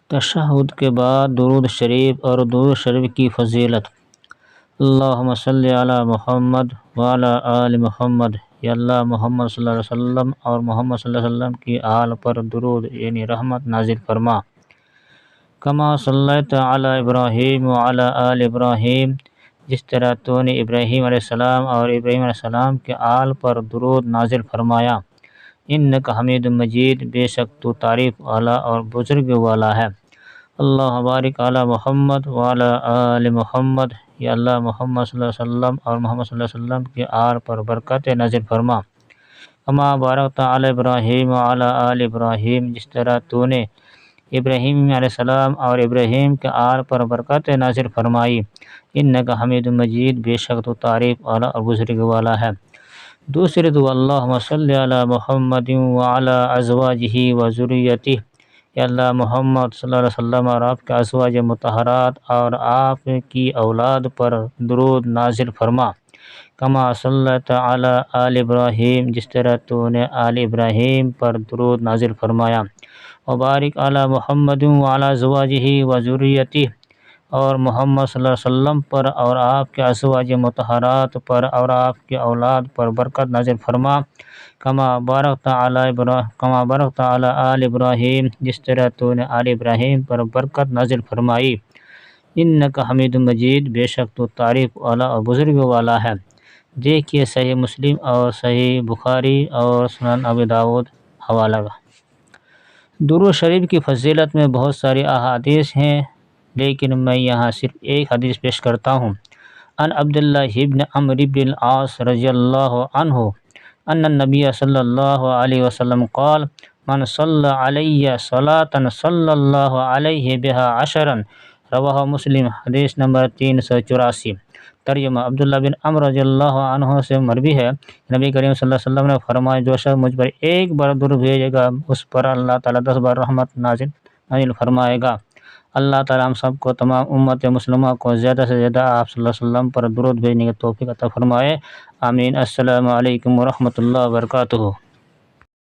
تشہد کے بعد درود شریف اور درود شریف کی فضیلت۔ اللہم صلی علی محمد وعلی آل محمد۔ یا اللہ محمد صلی اللہ علیہ وسلم اور محمد صلی اللہ علیہ وسلم کی آل پر درود یعنی رحمت نازل فرما۔ کما صلیت علی ابراہیم وعلی آل ابراہیم، جس طرح تو نے ابراہیم علیہ السلام اور ابراہیم علیہ السلام کے آل پر درود نازل فرمایا۔ انک حمید مجید، بے شک تو تعریف والا اور بزرگ والا ہے۔ اللہ بارک علی محمد وعلی آل محمد۔ یا اللہ محمد صلی اللہ علیہ وسلم اور محمد صلی اللہ علیہ وسلم کے آل پر برکت نازل فرما۔ کما بارکت علی ابراہیم وعلی آل ابراہیم، جس طرح تو نے ابراہیم علیہ السلام اور ابراہیم کے آل پر برکت نازل فرمائی۔ انک حمید مجید، بے شک تو تعریف والا اور بزرگ والا ہے۔ دوسری دعا، اللہم صلی علی محمد وعلی ازواجہ وذریتہ۔ یا اللہ محمد صلی اللہ علیہ وسلم اور آپ کے ازواج مطہرات اور آپ کی اولاد پر درود نازل فرما۔ کما صلیت علی آل ابراہیم، جس طرح تو نے آل ابراہیم پر درود نازل فرمایا۔ وبارک علی محمد وعلی ازواجہ وذریتہ، اور محمد صلی اللہ علیہ وسلم پر اور آپ کے ازواج مطہرات پر اور آپ کی اولاد پر برکت نازل فرما۔ کما بارکت علی آل ابراہیم، جس طرح تو نے آل ابراہیم پر برکت نازل فرمائی۔ انک حمید مجید، بے شک تو تعریف والا اور بزرگ والا ہے۔ دیکھیے صحیح مسلم اور صحیح بخاری اور سنن ابی داؤد حوالہ۔ درود شریف کی فضیلت میں بہت ساری احادیث ہیں، لیکن میں یہاں صرف ایک حدیث پیش کرتا ہوں۔ عن عبداللہ بن عمرو بن العاص رضی اللہ عنہ ان النبی صلی اللہ علیہ وسلم قال من صلی علی صلاۃ صلی اللہ علیہ بها عشرا، رواہ مسلم، حدیث نمبر 384۔ ترجمہ، عبداللہ بن عمرو رضی اللہ عنہ سے مروی ہے، نبی کریم صلی اللہ علیہ وسلم نے فرمایا، جو شخص مجھ پر ایک بار درود بھیجے گا اس پر اللہ تعالیٰ 10 بار رحمت نازل فرمائے گا۔ اللہ تعالیٰ ہم سب کو، تمام امت مسلمہ کو زیادہ سے زیادہ آپ صلی اللہ علیہ وسلم پر درود بھیجنے کی توفیق عطا فرمائے۔ آمین۔ السلام علیکم ورحمۃ اللہ وبرکاتہ۔